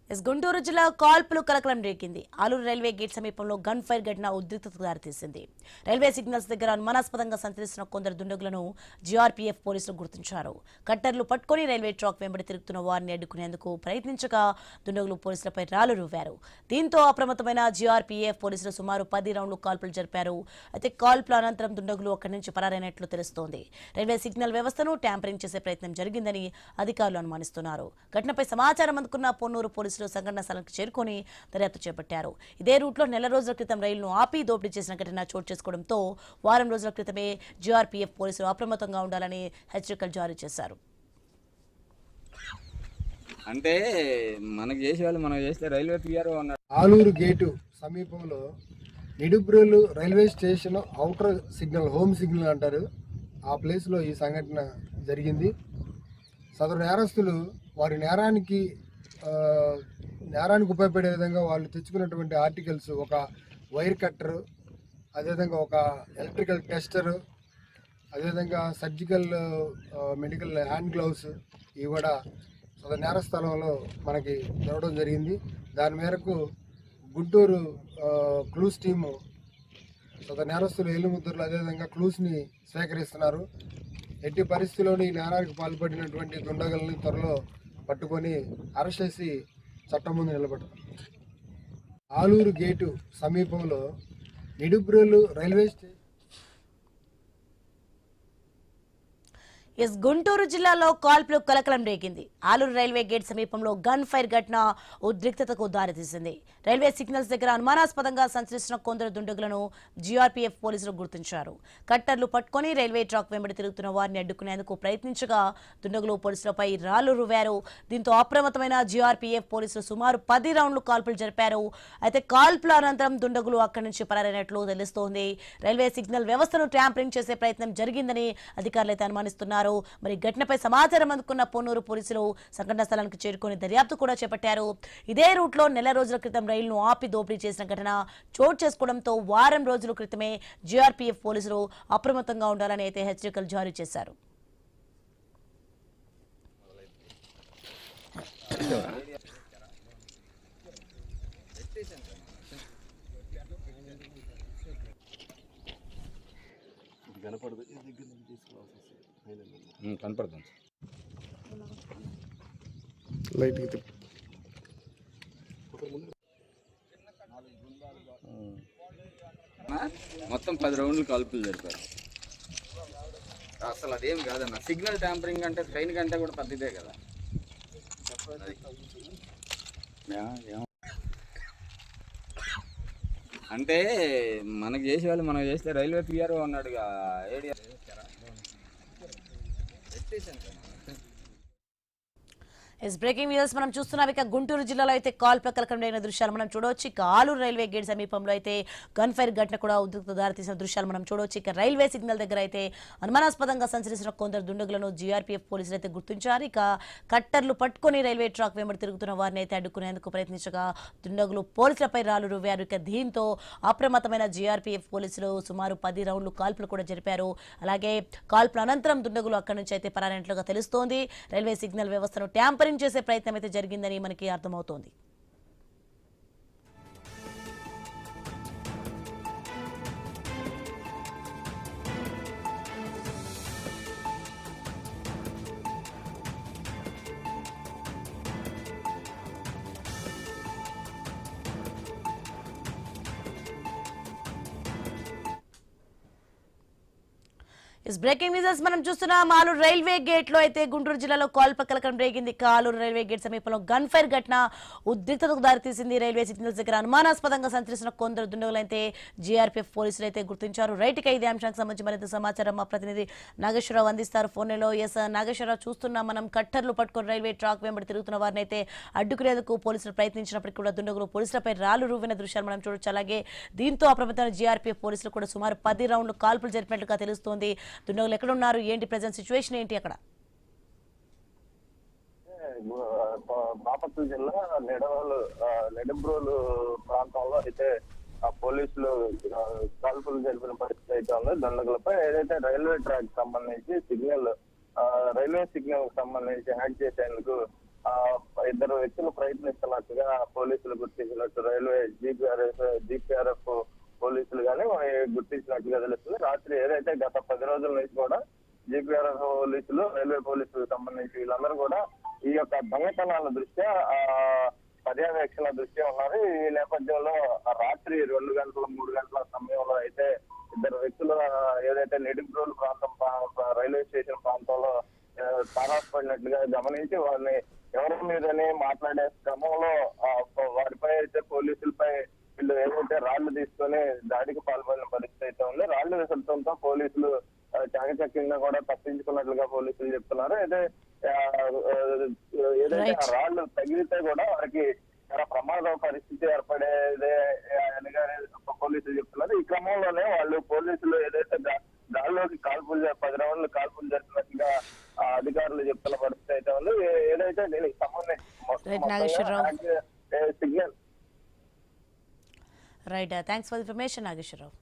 గుంటూరు జిల్లా కాల్పులు కలకలం రేగింది. ఆలూరు రైల్వే గేట్ సమీపంలో గన్ ఫైర్ ఘటన ఉద్రిక్తతకు దారితీసింది. రైల్వే సిగ్నల్స్ దగ్గర అనుమానాస్పదంగా సంచరిస్తున్న కొందరు దుండగులను జీఆర్పీఎఫ్ పోలీసులు గుర్తించారు. కట్టర్లు పట్టుకుని రైల్వే ట్రాక్ వెంబడి తిరుగుతున్న వారిని అడ్డుకునేందుకు ప్రయత్నించగా దుండగులు పోలీసులపై రాళ్లు రువ్వారు. దీంతో అప్రమత్తమైన జీఆర్పీఎఫ్ పోలీసులు సుమారు 10 రౌండ్లు కాల్పులు జరిపారు. అయితే కాల్పుల అనంతరం దుండగులు అక్కడి నుంచి పరారైనట్లు తెలుస్తోంది. రైల్వే సిగ్నల్ వ్యవస్థను ట్యాంపరింగ్ చేసే ప్రయత్నం జరిగిందని అధికారులు అనుమానిస్తున్నారు. ఘటనపై సమాచారం అందుకున్న పొన్నూరు పోలీసులు సంఘటన స్థలానికి చేరుకొని దర్యాప్తు చేపట్టారు. ఇదే రూట్లో నెల రోజుల క్రితం రైలును ఆపి దోపిడీ చేసిన ఘటన చోటు చేసుకోవడంతో వారం రోజుల క్రితమే జీఆర్పీఎఫ్ పోలీసులు అప్రమత్తంగా ఉండాలని హెచ్చరికలు జారీ చేశారు. అంటే మనకి చేసేవాళ్ళు మనం చేస్తే రైల్వే పిఆర్ఓ అన్నాడు. ఆలూరు గేటు సమీపంలో Nidubrolu railway station outer signal, home signal అంటారు, ఆ ప్లేస్లో ఈ సంఘటన జరిగింది. సదరు నేరస్తులు వారి నేరానికి ఉపయోగపడే విధంగా వాళ్ళు తెచ్చుకున్నటువంటి ఆర్టికల్స్, ఒక వైర్ కట్టరు, అదేవిధంగా ఒక ఎలక్ట్రికల్ టెస్టరు, అదేవిధంగా సర్జికల్ మెడికల్ హ్యాండ్ గ్లౌస్ ఇవి కూడా సదరు నేర స్థలంలో మనకి దొరకడం జరిగింది. దాని మేరకు గుంటూరు క్లూస్ టీము సదరు నేరస్తులు ఏలుముద్రలు అదేవిధంగా క్లూస్ని సేకరిస్తున్నారు. ఎట్టి పరిస్థితుల్లోని ఈ నేరానికి పాల్పడినటువంటి దుండగుల్ని త్వరలో పట్టుకొని అరెస్ట్ చేసి చట్టం ముందు నిలబెడతారు. ఆలూరు గేటు సమీపంలో నిడుబ్రోలు రైల్వే స్టేషన్ గుంటూరు జిల్లాలో కాల్పులు కలకలం రేగింది. ఆలూరు రైల్వే గేట్ సమీపంలో గన్ ఫైర్ ఘటన ఉద్రిక్తతకు దారితీసింది. రైల్వే సిగ్నల్స్ దగ్గర అనుమానాస్పదంగా సంచరిస్తున్న కొందరు దుండగులను జీఆర్పీఎఫ్ పోలీసులు గుర్తించారు. కట్టర్లు పట్టుకుని రైల్వే ట్రాక్ వెంబడి తిరుగుతున్న వారిని అడ్డుకునేందుకు ప్రయత్నించగా దుండగులు పోలీసులపై రాళ్లు రువ్వారు. దీంతో అప్రమత్తమైన జీఆర్పీఎఫ్ పోలీసులు సుమారు 10 రౌండ్లు కాల్పులు జరిపారు. అయితే కాల్పుల అనంతరం దుండగులు అక్కడి నుంచి పరారైనట్లు తెలుస్తోంది. రైల్వే సిగ్నల్ వ్యవస్థను ట్యాంపరింగ్ చేసే ప్రయత్నం జరిగిందని అధికారులు అయితే అనుమానిస్తున్నారు. మరి ఘటనపై సమాచారం అందుకున్న పొన్నూరు పోలీసులు సంఘటనా స్థలానికి చేరుకొని దర్యాప్తు కూడా చేపట్టారు. ఇదే రూట్లో నెల రోజుల క్రితం రైలును ఆపి దోపిడీ చేసిన ఘటన చోటు చేసుకోవడంతో వారం రోజుల క్రితమే జీఆర్పీఎఫ్ పోలీసులు అప్రమత్తంగా ఉండాలని అయితే హెచ్చరికలు జారీ చేశారు. కనపడుతుంది మొత్తం 10 రౌండ్లు కాల్పులు జరిపారు. అసలు అదేం కాదన్న, సిగ్నల్ ట్యాంపరింగ్ అంటే ట్రైన్ కంటే కూడా పెద్దదే కదా. అంటే మనకి చేసేవాళ్ళు మనం చేస్తే రైల్వే పిఆర్ఓ అన్నాడుగా. ఏడియా బ్రేకింగ్ న్యూస్ మనం చూస్తున్నాం. ఇక గుంటూరు జిల్లాలో అయితే కాల్పుల కలకలం రేగిన దృశ్యాలు మనం చూడవచ్చు. ఇక ఆలూరు రైల్వే గేట్ సమీపంలో అయితే గన్ ఫైర్ ఘటన కూడా ఉద్రిక్తత దారితీసిన దృశ్యాలు మనం చూడవచ్చు. ఇక రైల్వే సిగ్నల్ దగ్గర అయితే అనుమానాస్పదంగా సంచరిస్తున్న కొందరు దుండగులను జీఆర్పీఎఫ్ పోలీసులు అయితే గుర్తించారు. ఇక కట్టర్లు పట్టుకుని రైల్వే ట్రాక్ వెంబడి తిరుగుతున్న వారిని అయితే అడ్డుకునేందుకు ప్రయత్నించగా దుండగులు పోలీసులపై రాళ్లు రువ్వారు. ఇక దీంతో అప్రమత్తమైన జీఆర్పీఎఫ్ పోలీసులు సుమారు 10 రౌండ్లు కాల్పులు కూడా జరిపారు. అలాగే కాల్పుల అనంతరం దుండగులు అక్కడి నుంచి అయితే పరారైనట్లుగా తెలుస్తోంది. రైల్వే సిగ్నల్ వ్యవస్థను ట్యాంపరింగ్ చేసే ప్రయత్నం అయితే జరిగిందని మనకి అర్థమవుతోంది. బ్రేకింగ్ న్యూస్ మనం చూస్తున్నాం. ఆలూరు రైల్వే గేట్ లో అయితే గుంటూరు జిల్లాలో కాల్పుల కలకలం రేగింది. ఆలూరు రైల్వే గేట్ సమీపంలో గన్ ఫైర్ ఘటన ఉద్రిక్తతకు దారితీసింది. రైల్వే సిగ్నల్స్ దగ్గర అనుమానాస్పదంగా సంచరిస్తున్న కొందరు దుండగులు అయితే జీఆర్పీఎఫ్ పోలీసులు అయితే గుర్తించారు. రైట్ గా ఇదే అంశానికి సంబంధించి మరింత సమాచారం మా ప్రతినిధి నాగేశ్వరరావు అందిస్తారు ఫోన్లో. ఎస్ నాగేశ్వరరావు, చూస్తున్నాం మనం కట్టర్లు పట్టుకుని రైల్వే ట్రాక్ వెంబడి తిరుగుతున్న వారిని అయితే అడ్డుకునేందుకు పోలీసులు ప్రయత్నించినప్పటికీ కూడా దుండగులు పోలీసులపై రాళ్లు రువ్విన దృశ్యాలు మనం చూడొచ్చు. అలాగే దీంతో అప్రమత్తమైన జీఆర్పీఎఫ్ పోలీసులు కూడా సుమారు 10 రౌండ్లు కాల్పులు జరిపినట్లుగా తెలుస్తోంది. దుండగులు ఎక్కడ ఉన్నారు, ఏంటి ప్రజెంట్ సిచ్యువేషన్ ఏంటి అక్కడ? బాపట్ల జిల్లా నెడబ్రోలు ప్రాంతంలో అయితే పోలీసులు కాల్పులు జరిపిన పరిస్థితి అయితే ఉంది. దుండగులపై ఏదైతే రైల్వే ట్రాక్ సంబంధించి రైల్వే సిగ్నల్ సంబంధించి హ్యాక్ చేసేందుకు ఇద్దరు వ్యక్తులు ప్రయత్నిస్తున్నట్టుగా పోలీసులు గుర్తించినట్టు రైల్వే జీపీఆర్ఎఫ్ పోలీసులు కానీ గుర్తించినట్టుగా తెలుస్తుంది. రాత్రి ఏదైతే గత 10 రోజుల నుంచి కూడా జీపీఆర్ఎఫ్ పోలీసులు, రైల్వే పోలీసులకు సంబంధించి వీళ్ళందరూ కూడా ఈ యొక్క దొంగతనాల దృష్ట్యా పర్యవేక్షణ దృష్ట్యా ఉన్నారు. ఈ నేపథ్యంలో రాత్రి 2 గంటల 3 గంటల సమయంలో అయితే ఇద్దరు వ్యక్తులు ఏదైతే నెడింగ్రోల్ ప్రాంతం రైల్వే స్టేషన్ ప్రాంతంలో తారాపడినట్లుగా గమనించి వారిని ఎవరి మీదని మాట్లాడే క్రమంలో వారిపై అయితే పోలీసులపై వీళ్ళు ఏదైతే రాళ్లు తీసుకొని దాడికి పాల్పడిన పరిస్థితి అయితే ఉంది. రాళ్లు విసరడంతో పోలీసులు చాకచక్యంగా కూడా తప్పించుకున్నట్లుగా పోలీసులు చెప్తున్నారు. అయితే ఏదైతే ఆ రాళ్లు తగిలితే కూడా వారికి చాలా ప్రమాద పరిస్థితి ఏర్పడేదే అని పోలీసులు చెప్తున్నారు. ఈ క్రమంలోనే వాళ్ళు పోలీసులు ఏదైతే గాల్లోకి 10 రౌండ్లు కాల్పులు జరిపినట్టుగా అధికారులు చెప్తున్న పరిస్థితి అయితే ఉంది. ఏదైతే దీనికి సంబంధించి signal right, thanks for information Nageswararao.